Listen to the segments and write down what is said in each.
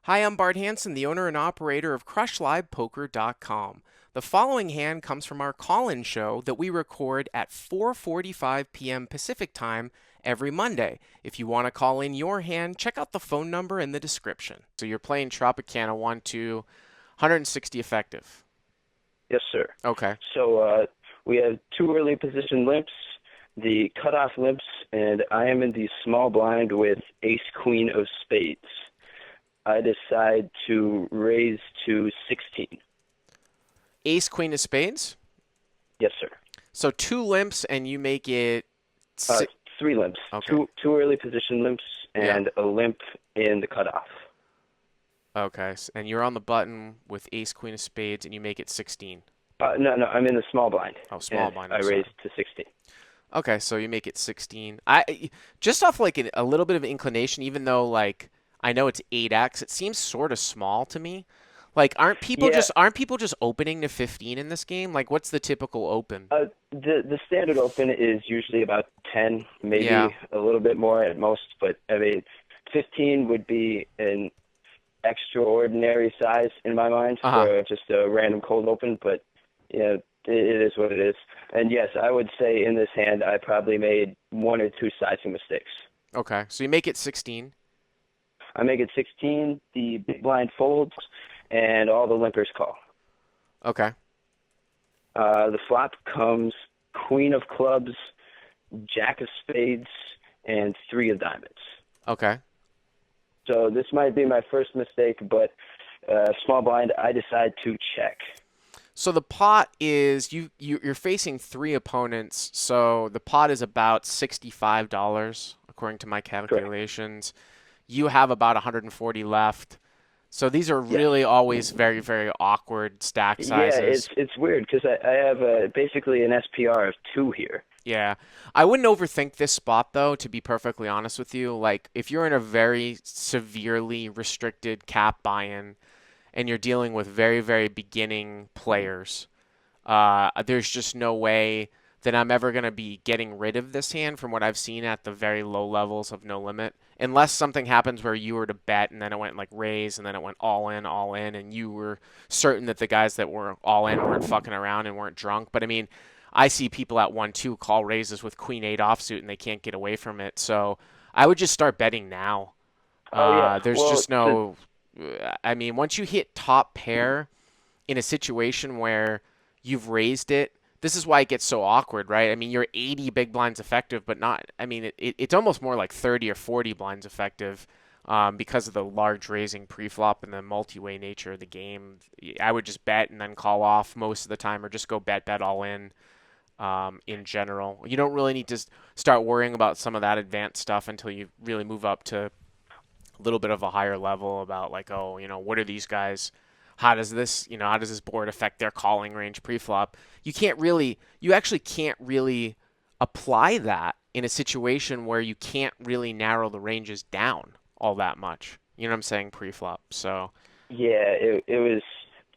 Hi, I'm Bart Hanson, the owner and operator of CrushLivePoker.com. The following hand comes from our call-in show that we record at 4:45 p.m. Pacific Time every Monday. If you want to call in your hand, check out the phone number in the description. So you're playing Tropicana 1-2, 160 effective. Yes, sir. Okay. So we have two early position limps, the cutoff limps, and I am in the small blind with ace queen of spades. I decide to raise to 16. Ace, queen of spades. Yes, sir. So two limps and you make it Uh, six. Three limps, Okay. two early position limps, Yeah. and a limp in the cutoff. Okay. And you're on the button with ace, queen of spades and you make it 16. No, I'm in the small blind. Oh, small And blind, I I'm sorry. raised to 16. Okay, so you make it 16. I just off like a little bit of inclination, even though like I know it's 8x, it seems sort of small to me. Like Yeah, aren't people just opening to 15 in this game? Like what's the typical open? the standard open is usually about 10, Yeah. maybe a little bit more at most, but I mean, 15 would be an extraordinary size in my mind Uh-huh. for just a random cold open, but you know, it is what it is. And yes, I would say in this hand I probably made one or two sizing mistakes. Okay. So you make it 16. I make it 16, the big blind folds, and all the limpers call. Okay. The flop comes queen of clubs, jack of spades, and three of diamonds. Okay. So this might be my first mistake, but small blind, I decide to check. So the pot is you're facing three opponents, so the pot is about $65 according to my Correct. calculations. You have about 140 left. So these are Yes. really always very, very awkward stack Yeah, sizes. it's weird because I have basically an SPR of two here. Yeah. I wouldn't overthink this spot though, to be perfectly honest with you. Like if you're in a very severely restricted cap buy-in and you're dealing with very, very beginning players, there's just no way that I'm ever going to be getting rid of this hand from what I've seen at the very low levels of no limit. Unless something happens where you were to bet and then it went like raise and then it went all in, and you were certain that the guys that were all in weren't fucking around and weren't drunk. But I mean, I see people at 1-2 call raises with queen 8 offsuit and they can't get away from it. So I would just start betting now. Oh yeah. There's Well, just no. I mean, once you hit top pair in a situation where you've raised it, this is why it gets so awkward, right? I mean, you're 80 big blinds effective, but not, I mean, it's almost more like 30 or 40 blinds effective because of the large raising preflop and the multi-way nature of the game. I would just bet and then call off most of the time or just go bet all in general. You don't really need to start worrying about some of that advanced stuff until you really move up to a little bit of a higher level about like, oh, what are these guys? How does this board affect their calling range preflop? You actually can't really apply that in a situation where you can't really narrow the ranges down all that much. You know what I'm saying? Preflop. So, yeah, it was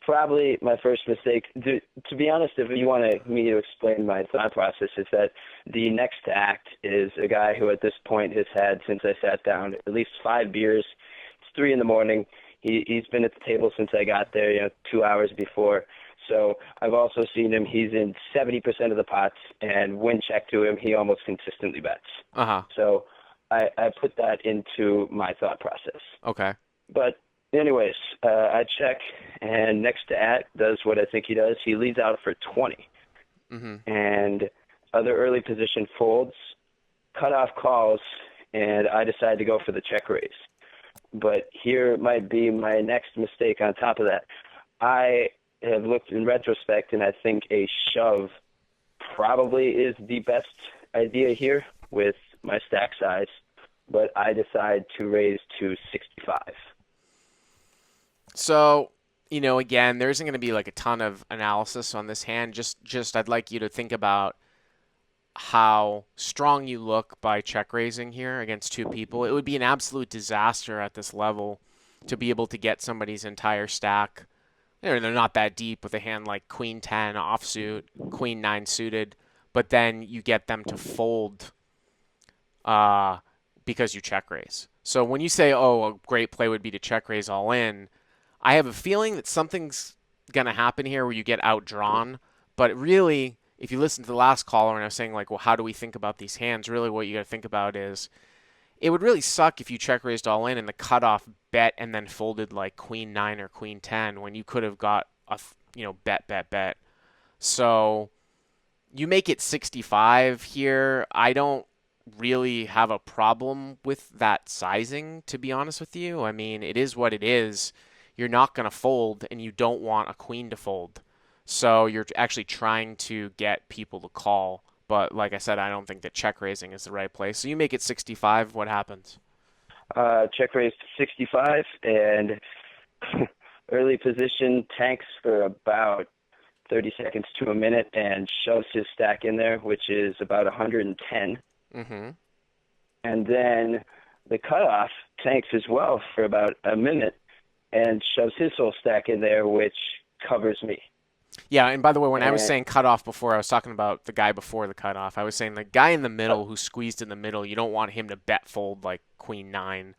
probably my first mistake. To be honest, if you want me to explain my thought process, is that the next act is a guy who at this point has had, since I sat down, at least 5 beers. It's 3 in the morning. He's been at the table since I got there, 2 hours before. So I've also seen him. He's in 70% of the pots, and when checked to him, he almost consistently bets. uh-huh. So I put that into my thought process. Okay. But anyways, I check, and next to at does what I think he does. He leads out for 20, Mhm. and other early position folds, cutoff calls, and I decide to go for the check raise. But here might be my next mistake on top of that. I have looked in retrospect, and I think a shove probably is the best idea here with my stack size, but I decide to raise to 65. So, again, there isn't going to be like a ton of analysis on this hand. Just I'd like you to think about how strong you look by check raising here against two people. It would be an absolute disaster at this level to be able to get somebody's entire stack. They're not that deep with a hand like Queen 10 offsuit, Queen 9 suited, but then you get them to fold uh, because you check raise. So when you say, oh, a great play would be to check raise all in, I have a feeling that something's going to happen here where you get outdrawn. But really, if you listen to the last caller and I was saying, like, well, how do we think about these hands? Really, what you got to think about is it would really suck if you check raised all in and the cutoff bet and then folded like queen nine or queen 10 when you could have got a, bet, bet, bet. So you make it 65 here. I don't really have a problem with that sizing, to be honest with you. I mean, it is what it is. You're not going to fold, and you don't want a queen to fold. So you're actually trying to get people to call. But like I said, I don't think that check raising is the right place. So you make it 65. What happens? Check raised 65, and early position tanks for about 30 seconds to a minute and shoves his stack in there, which is about 110. Mm-hmm. And then the cutoff tanks as well for about a minute and shoves his whole stack in there, which covers me. Yeah, and by the way, when I was And saying cutoff before, I was talking about the guy before the cutoff. I was saying the guy in the uh, middle who squeezed in the middle, you don't want him to bet fold like queen nine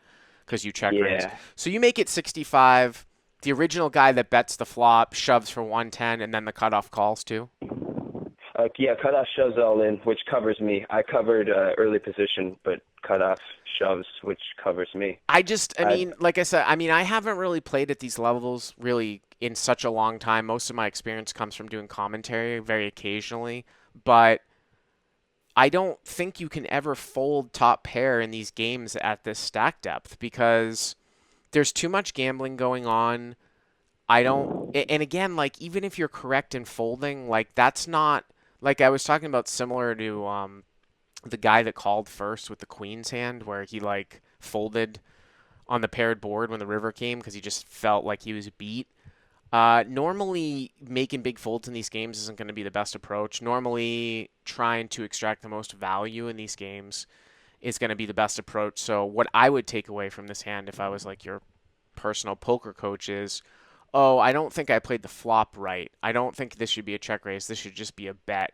because you check raise. yeah, So you make it 65. The original guy that bets the flop shoves for 110, and then the cutoff calls too. yeah, cutoff shoves all in, which covers me. I covered early position, but cutoff shoves, which covers me. I I mean, like I said, I mean, I haven't really played at these levels really in such a long time. Most of my experience comes from doing commentary very occasionally, but I don't think you can ever fold top pair in these games at this stack depth because there's too much gambling going on. I don't, and again, like even if you're correct in folding, like that's not like I was talking about similar to the guy that called first with the queen's hand where he like folded on the paired board when the river came because he just felt like he was beat. Normally, making big folds in these games isn't going to be the best approach. Normally, trying to extract the most value in these games is going to be the best approach. So, what I would take away from this hand if I was like your personal poker coach is, oh, I don't think I played the flop right. I don't think this should be a check raise. This should just be a bet.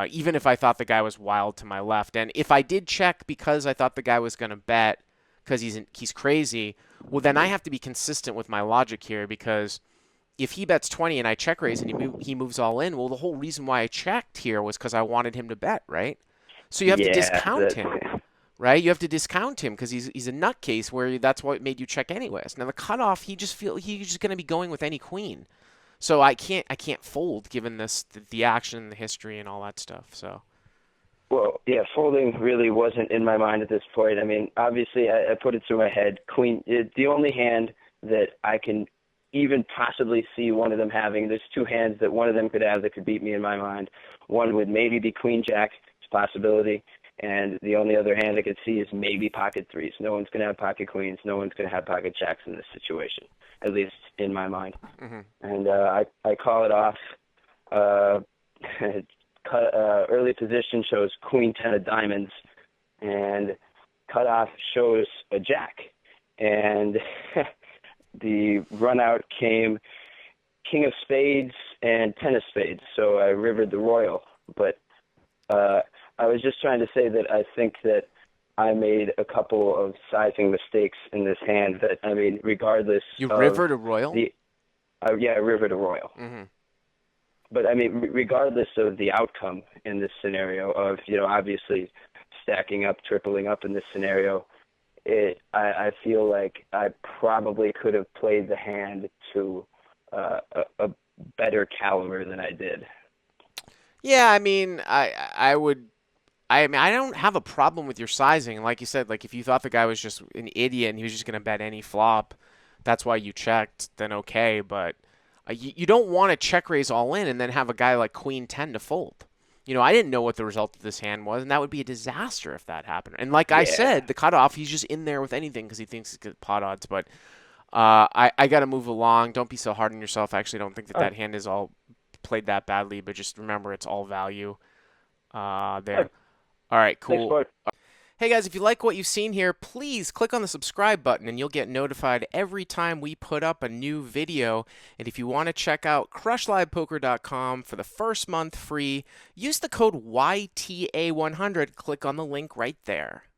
Even if I thought the guy was wild to my left. And if I did check because I thought the guy was going to bet because he's crazy, well, then I have to be consistent with my logic here because if he bets 20 and I check raise and he moves all in, well, the whole reason why I checked here was because I wanted him to bet, right? So you have to yeah, discount that him, right? You have to discount him because he's a nutcase where that's what made you check anyways. Now the cutoff, he's just going to be going with any queen. So I can't fold given the action, the history, and all that stuff. So well, yeah, folding really wasn't in my mind at this point. I mean, obviously, I put it through my head. Queen, the only hand that I can even possibly see one of them having. There's two hands that one of them could have that could beat me in my mind. One would maybe be Queen Jack, it's a possibility, and the only other hand I could see is maybe pocket threes. No one's going to have pocket queens. No one's going to have pocket jacks in this situation, at least in my mind. hmm And I call it off. Uh, early position shows Queen 10 of diamonds, and cutoff shows a jack. And the run out came King of Spades and Ten of Spades, so I rivered the Royal. But I was just trying to say that I think that I made a couple of sizing mistakes in this hand that, I mean, regardless you of river to royal. the, yeah, I rivered a Royal. hmm But I mean, regardless of the outcome in this scenario of, obviously stacking up, tripling up in this scenario, I feel like I probably could have played the hand to a better caliber than I did. Yeah, I mean, I would. I mean, I don't have a problem with your sizing. Like you said, like if you thought the guy was just an idiot and he was just going to bet any flop, that's why you checked, then okay. But you don't want to check raise all in and then have a guy like Queen 10 to fold. I didn't know what the result of this hand was, and that would be a disaster if that happened. And like I Yeah. said, the cutoff, he's just in there with anything because he thinks he's good pot odds. But I got to move along. Don't be so hard on yourself. I actually don't think that Oh, that hand is all played that badly, but just remember it's all value oh, there. All right, thanks, cool. Bart. Hey guys, if you like what you've seen here, please click on the subscribe button and you'll get notified every time we put up a new video. And if you want to check out crushlivepoker.com for the first month free, use the code YTA100. Click on the link right there.